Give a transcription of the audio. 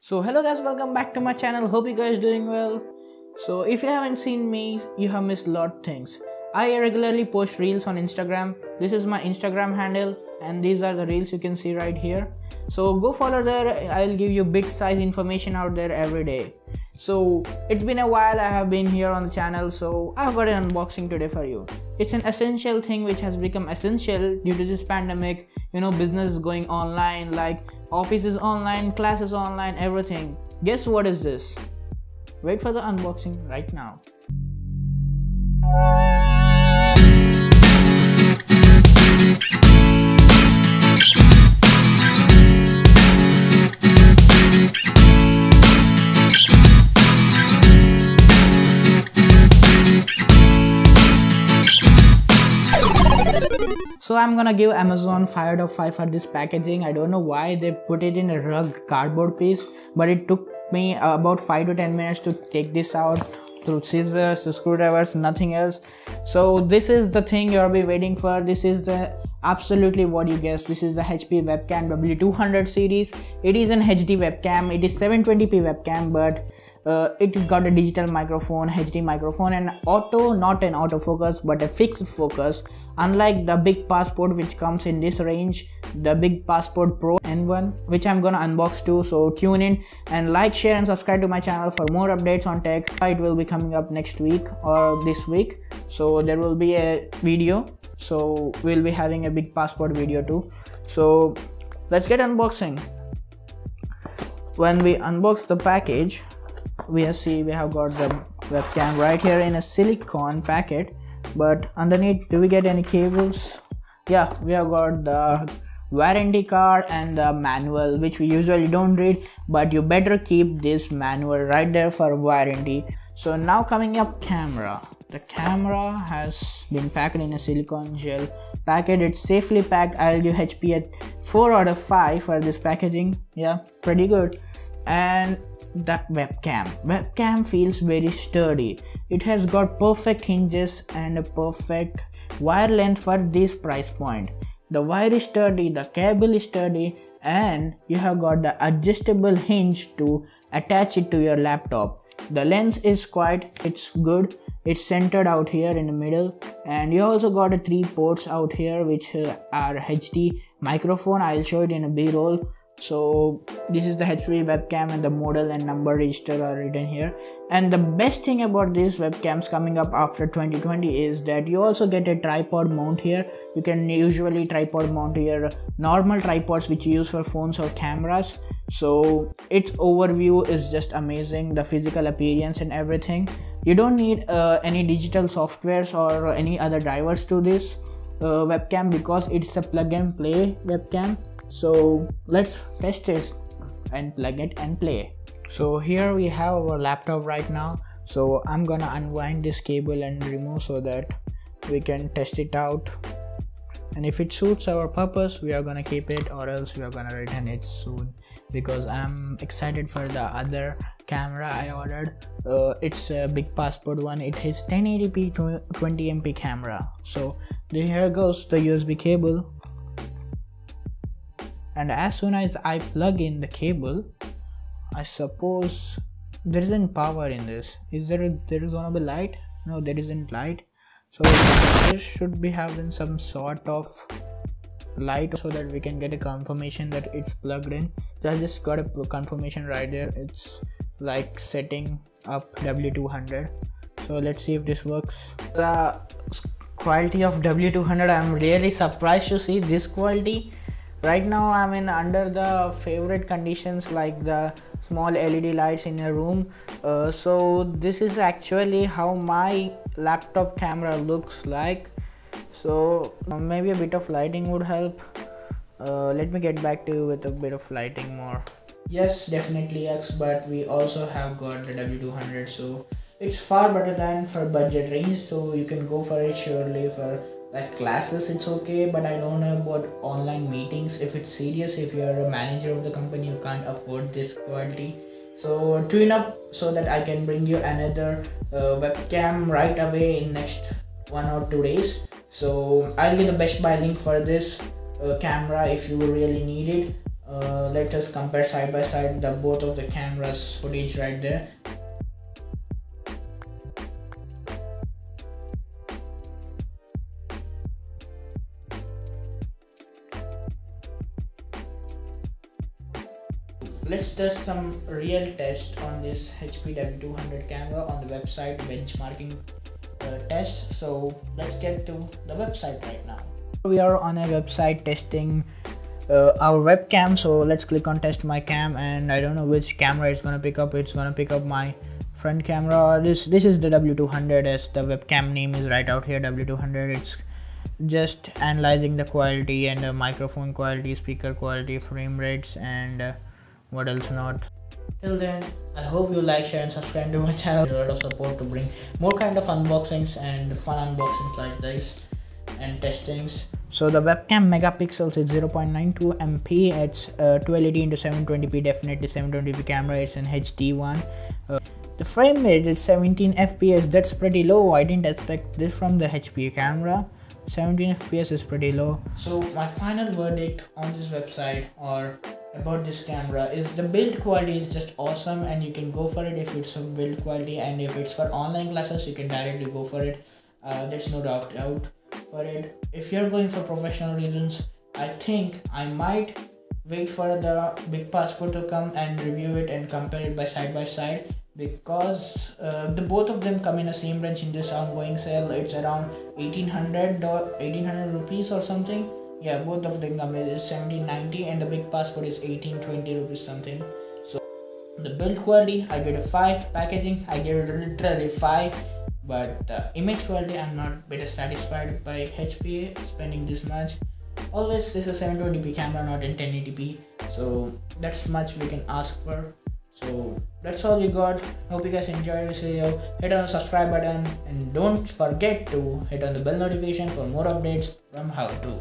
So hello guys, welcome back to my channel. Hope you guys doing well. So if you haven't seen me, you have missed a lot things. I regularly post reels on Instagram. This is my Instagram handle and these are the reels you can see right here. So go follow there. I'll give you big size information out there every day. So it's been a while I have been here on the channel, so I've got an unboxing today for you. It's an essential thing which has become essential due to this pandemic. You know, business is going online, like office is online, classes online, everything. Guess what is this? Wait for the unboxing right now. So I'm gonna give Amazon 5 out of 5 for this packaging. I don't know why they put it in a rugged cardboard piece, but it took me about 5 to 10 minutes to take this out through scissors, to screwdrivers, nothing else. So this is the thing you'll be waiting for. This is the absolutely what you guessed. This is the HP Webcam W200 series. It is an HD webcam. It is 720p webcam, but it got a digital microphone, HD microphone, and auto, not an autofocus but a fixed focus, unlike the big passport which comes in this range, the big passport Pro N1, which I'm gonna unbox too. So tune in and like, share and subscribe to my channel for more updates on tech. It will be coming up next week or this week, so there will be a video. So we'll be having a big passport video too. So let's get unboxing. When we unbox the package, we have got the webcam right here in a silicone packet, but underneath, do we get any cables? Yeah, we have got the warranty card and the manual, which we usually don't read, but you better keep this manual right there for warranty. So now coming up, camera. The camera has been packed in a silicone gel packet. It's safely packed. I'll give HP at 4 out of 5 for this packaging. Yeah, pretty good. And the webcam feels very sturdy. It has got perfect hinges and a perfect wire length for this price point. The wire is sturdy, the cable is sturdy, and you have got the adjustable hinge to attach it to your laptop. The lens is it's good. It's centered out here in the middle, and you also got a 3 ports out here which are HD microphone. I'll show it in a B-roll. So this is the HP webcam and the model and number register are written here. And the best thing about these webcams coming up after 2020 is that you also get a tripod mount here. You can usually tripod mount your normal tripods which you use for phones or cameras. So its overview is just amazing, the physical appearance and everything. You don't need any digital softwares or any other drivers to this webcam because it's a plug and play webcam. So let's test it and plug it and play. So here we have our laptop right now. So I'm gonna unwind this cable and remove so that we can test it out. And if it suits our purpose, we are gonna keep it, or else we are gonna return it soon, because I'm excited for the other camera I ordered. It's a big passport one. It has 1080p 20MP camera. So here goes the USB cable. And as soon as I plug in the cable, I suppose there isn't power in this. There is gonna be light? No, there isn't light. So there should be having some sort of light so that we can get a confirmation that it's plugged in. So I just got a confirmation right there. It's like setting up W200. So let's see if this works. The quality of W200, I'm really surprised to see this quality. Right now I'm in under the favorite conditions like the small LED lights in a room. So this is actually how my laptop camera looks like. So maybe a bit of lighting would help. Let me get back to you with a bit of lighting more. Yes, definitely yes, but we also have got the W200, so it's far better than for budget range. So you can go for it surely. For like classes it's okay, but I don't know about online meetings. If it's serious, if you're a manager of the company, you can't afford this quality. So tune up so that I can bring you another webcam right away in next 1 or 2 days. So I'll give the Best Buy link for this camera if you really need it. Let us compare side by side the both of the cameras footage right there. Let's test some real test on this HP W200 camera on the website benchmarking test. So let's get to the website right now. We are on a website testing our webcam, so let's click on test my cam, and I don't know which camera it's gonna pick up. It's gonna pick up my front camera. This is the W200, as the webcam name is right out here, W200. It's just analyzing the quality and the microphone quality, speaker quality, frame rates, and what else not. Till then, I hope you like, share and subscribe to my channel. A lot of support to bring more kind of unboxings and fun unboxings like this and testings. So the webcam megapixels is 0.92 MP. It's 1280 into 720p, definitely 720p camera. It's an HD one. The frame rate is 17 fps. That's pretty low. I didn't expect this from the HP camera. 17 fps is pretty low. So my final verdict on this website or about this camera is the build quality is just awesome, and you can go for it if it's a build quality, and if it's for online classes you can directly go for it. There's no doubt for it. If you're going for professional reasons, I think I might wait for the big passport to come and review it and compare it by side, because the both of them come in the same range in this ongoing sale. It's around 1800 rupees or something. Yeah, both of them come in 1790, and the big passport is 1820 rupees something. So the build quality I give it a 5, packaging I give it literally 5, but the image quality I'm not better satisfied by HP spending this much. Always this is a 720p camera, not in 1080p, so that's much we can ask for. So that's all we got. Hope you guys enjoyed this video. Hit on the subscribe button and don't forget to hit on the bell notification for more updates from how to.